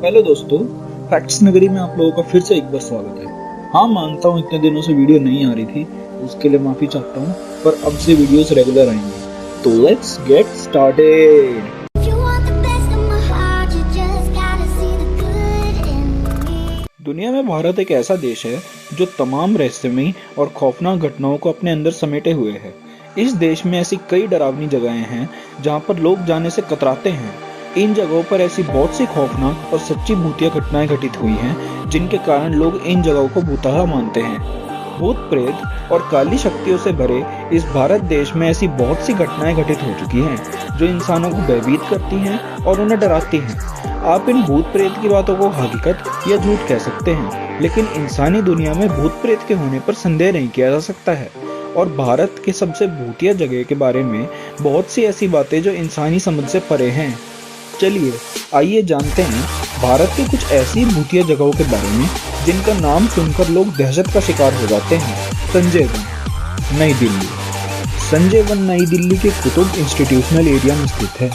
Hello दोस्तों, facts नगरी में आप लोगों का फिर से एक बार स्वागत है। हाँ, मानता हूँ इतने दिनों से वीडियो नहीं आ रही थी, उसके लिए माफी चाहता हूँ, पर अब से वीडियोस रेगुलर आएंगे। तो लेट्स गेट स्टार्टेड। दुनिया में भारत एक ऐसा देश है जो तमाम रहस्यमयी और खौफनाक घटनाओं को अपने अंदर समेटे हुए है। इस देश में ऐसी कई डरावनी जगहें हैं जहाँ पर लोग जाने से कतराते हैं। इन जगहों पर ऐसी बहुत सी खौफनाक और सच्ची भूतिया घटनाएं घटित हुई हैं, जिनके कारण लोग इन जगहों को भूतहा मानते हैं। भूत प्रेत और काली शक्तियों से भरे इस भारत देश में ऐसी बहुत सी घटनाएं घटित हो चुकी हैं जो इंसानों को भयभीत करती हैं और उन्हें डराती हैं। आप इन भूत प्रेत की बातों को हकीकत या झूठ कह सकते हैं, लेकिन इंसानी दुनिया में भूत प्रेत के होने पर संदेह नहीं किया जा सकता है। और भारत के सबसे भूतिया जगह के बारे में बहुत सी ऐसी बातें जो इंसानी समझ से परे हैं। चलिए आइए जानते हैं भारत की कुछ ऐसी भूतिया जगहों के बारे में जिनका नाम सुनकर लोग दहशत का शिकार हो जाते हैं। संजय वन, नई दिल्ली। संजय वन नई दिल्ली के कुतुब इंस्टीट्यूशनल एरिया में स्थित है।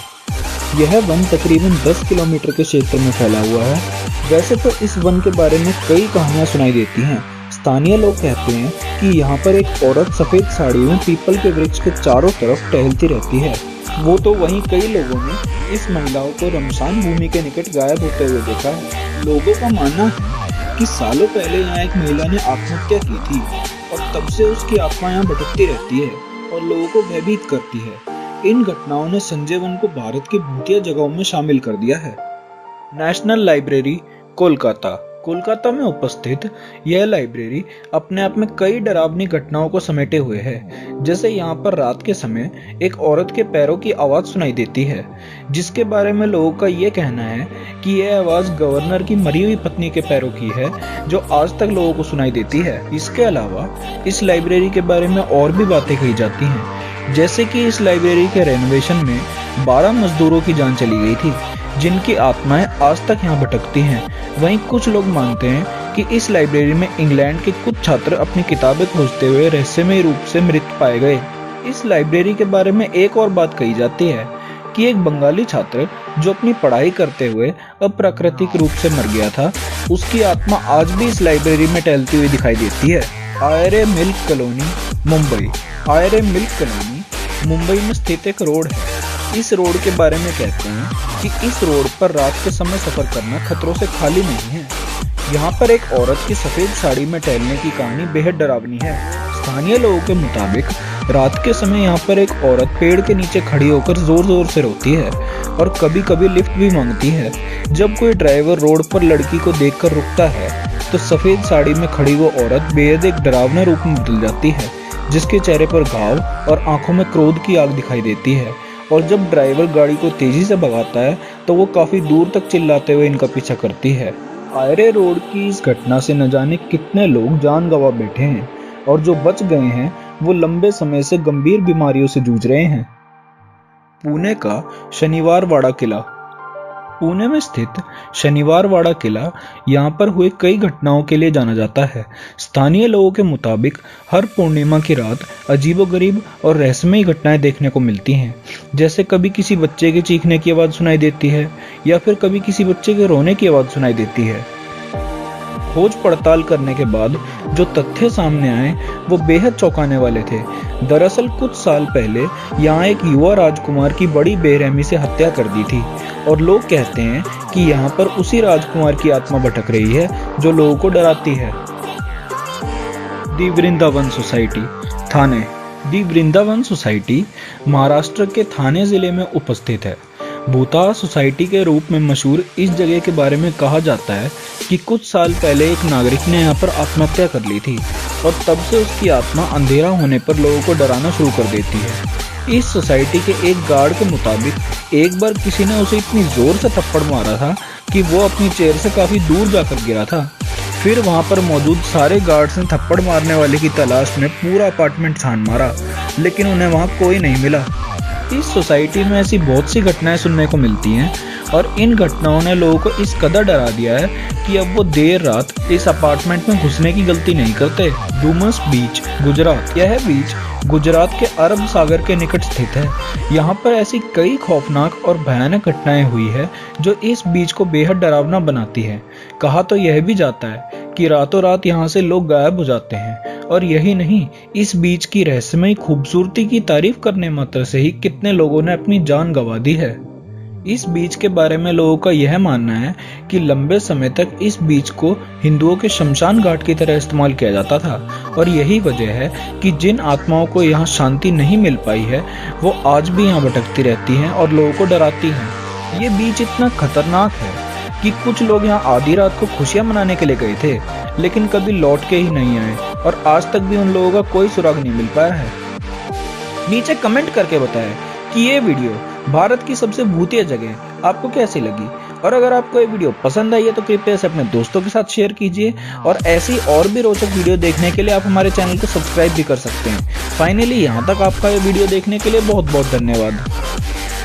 यह वन तकरीबन 10 किलोमीटर के क्षेत्र में फैला हुआ है। वैसे तो इस वन के बारे में कई कहानियां सुनाई देती हैं। स्थानीय लोग कहते हैं कि यहाँ पर एक औरत सफेद साड़ी में पीपल के वृक्ष के चारों तरफ टहलती रहती है। वो तो वहीं कई लोगों ने इस महिलाओं को रमसान भूमि के निकट गायब होते हुए देखा है। लोगों का मानना है कि सालों पहले यहाँ एक महिला ने आत्महत्या की थी और तब से उसकी आत्मा यहाँ भटकती रहती है और लोगों को भयभीत करती है। इन घटनाओं ने संजय वन को भारत की भूतिया जगहों में शामिल कर दिया है। National library, Kolkata. कोलकाता में उपस्थित यह लाइब्रेरी अपने आप में कई डरावनी घटनाओं को समेटे हुए है। जैसे यहाँ पर रात के समय एक औरत के पैरों की आवाज सुनाई देती है, जिसके बारे में लोगों का यह कहना है कि यह आवाज गवर्नर की मरी हुई पत्नी के पैरों की है, जो आज तक लोगों को सुनाई देती है। इसके अलावा इस लाइब्रेरी के बारे में और भी बातें कही जाती हैं, जैसे कि इस लाइब्रेरी के रेनोवेशन में 12 मजदूरों की जान चली गई थी, जिनकी आत्माएं आज तक यहाँ भटकती हैं। वहीं कुछ लोग मानते हैं कि इस लाइब्रेरी में इंग्लैंड के कुछ छात्र अपनी किताबें खोजते हुए रहस्यमय रूप से मृत पाए गए। इस लाइब्रेरी के बारे में एक और बात कही जाती है कि एक बंगाली छात्र जो अपनी पढ़ाई करते हुए अप्राकृतिक रूप से मर गया था, उसकी आत्मा आज भी इस लाइब्रेरी में टहलती हुई दिखाई देती है। Ayre milk colony, Mumbai. Ayre milk colony Mumbai में स्थित एक रोड है। इस रोड के बारे में कहते हैं कि इस रोड पर रात के समय सफर करना खतरों से खाली नहीं है। यहाँ पर एक औरत की सफेद साड़ी में टहलने की कहानी बेहद डरावनी है। स्थानीय लोगों के मुताबिक रात के समय यहाँ पर एक औरत पेड़ के नीचे खड़ी होकर जोर जोर से रोती है और कभी कभी लिफ्ट भी मांगती है। जब कोई ड्राइवर रोड पर लड़की को देखकर रुकता है तो सफेद साड़ी में खड़ी वो औरत बेहद एक डरावना रूप में बदल जाती है, जिसके चेहरे पर घाव और आंखों में क्रोध की आग दिखाई देती है। और जब ड्राइवर गाड़ी को तेजी से भगाता है तो वो काफी दूर तक चिल्लाते हुए इनका पीछा करती है। आयरे रोड की इस घटना से न जाने कितने लोग जान गंवा बैठे हैं और जो बच गए हैं वो लंबे समय से गंभीर बीमारियों से जूझ रहे हैं। पुणे का शनिवार वाड़ा किला। पुणे में स्थित शनिवार वाड़ा किला यहाँ पर हुए कई घटनाओं के लिए जाना जाता है। स्थानीय लोगों के मुताबिक हर पूर्णिमा की रात अजीबोगरीब और रहस्यमयी घटनाएं देखने को मिलती हैं। जैसे कभी किसी बच्चे के चीखने की आवाज सुनाई देती है या फिर कभी किसी बच्चे के रोने की आवाज सुनाई देती है। खोज पड़ताल करने के बाद जो तथ्य सामने आए वो बेहद चौंकाने वाले थे। दरअसल कुछ साल पहले यहाँ एक युवा राजकुमार की बड़ी बेरहमी से हत्या कर दी थी और लोग कहते हैं कि यहाँ पर उसी राजकुमार की आत्मा भटक रही है जो लोगों को डराती है। दी वृंदावन सोसाइटी, थाने। दी वृंदावन सोसाइटी महाराष्ट्र के थाने जिले में उपस्थित है। भूतहा सोसाइटी के रूप में मशहूर इस जगह के बारे में कहा जाता है कि कुछ साल पहले एक नागरिक ने यहाँ पर आत्महत्या कर ली थी और तब से उसकी आत्मा अंधेरा होने पर लोगों को डराना शुरू कर देती है। इस सोसाइटी के एक गार्ड के मुताबिक एक बार किसी ने उसे इतनी जोर से थप्पड़ मारा था कि वो अपनी चेयर से काफी दूर जाकर गिरा था। फिर वहां पर मौजूद सारे गार्ड्स ने थप्पड़ मारने वाले की तलाश में पूरा अपार्टमेंट छान मारा, लेकिन उन्हें वहां कोई नहीं मिला। इस सोसाइटी में ऐसी बहुत सी घटनाएं सुनने को मिलती हैं और इन घटनाओं ने लोगों को इस कदर डरा दिया है कि अब वो देर रात इस अपार्टमेंट में घुसने की गलती नहीं करते। डूमस बीच, गुजरात। यह बीच गुजरात के अरब सागर के निकट स्थित है। यहाँ पर ऐसी कई खौफनाक और भयानक घटनाएं हुई है जो इस बीच को बेहद डरावना बनाती है। कहा तो यह भी जाता है कि रातों रात यहाँ से लोग गायब हो जाते हैं। और यही नहीं, इस बीच की रहस्यमयी खूबसूरती की तारीफ करने मात्र से ही कितने लोगों ने अपनी जान गंवा दी है। इस बीच के बारे में लोगों का यह मानना है कि लंबे समय तक इस बीच को हिंदुओं के शमशान घाट की तरह इस्तेमाल किया जाता था और यही वजह है कि जिन आत्माओं को यहाँ शांति नहीं मिल पाई है वो आज भी यहाँ भटकती रहती हैं और लोगों को डराती हैं। ये बीच इतना खतरनाक है कि कुछ लोग यहाँ आधी रात को खुशियां मनाने के लिए गए थे लेकिन कभी लौट के ही नहीं आए और आज तक भी उन लोगों का कोई सुराग नहीं मिल पाया है। नीचे कमेंट करके बताएं कि ये वीडियो भारत की सबसे भूतिया जगह आपको कैसी लगी, और अगर आपको ये वीडियो पसंद आई है तो कृपया इसे अपने दोस्तों के साथ शेयर कीजिए और ऐसी और भी रोचक वीडियो देखने के लिए आप हमारे चैनल को सब्सक्राइब भी कर सकते हैं। फाइनली यहाँ तक आपका ये वीडियो देखने के लिए बहुत बहुत धन्यवाद।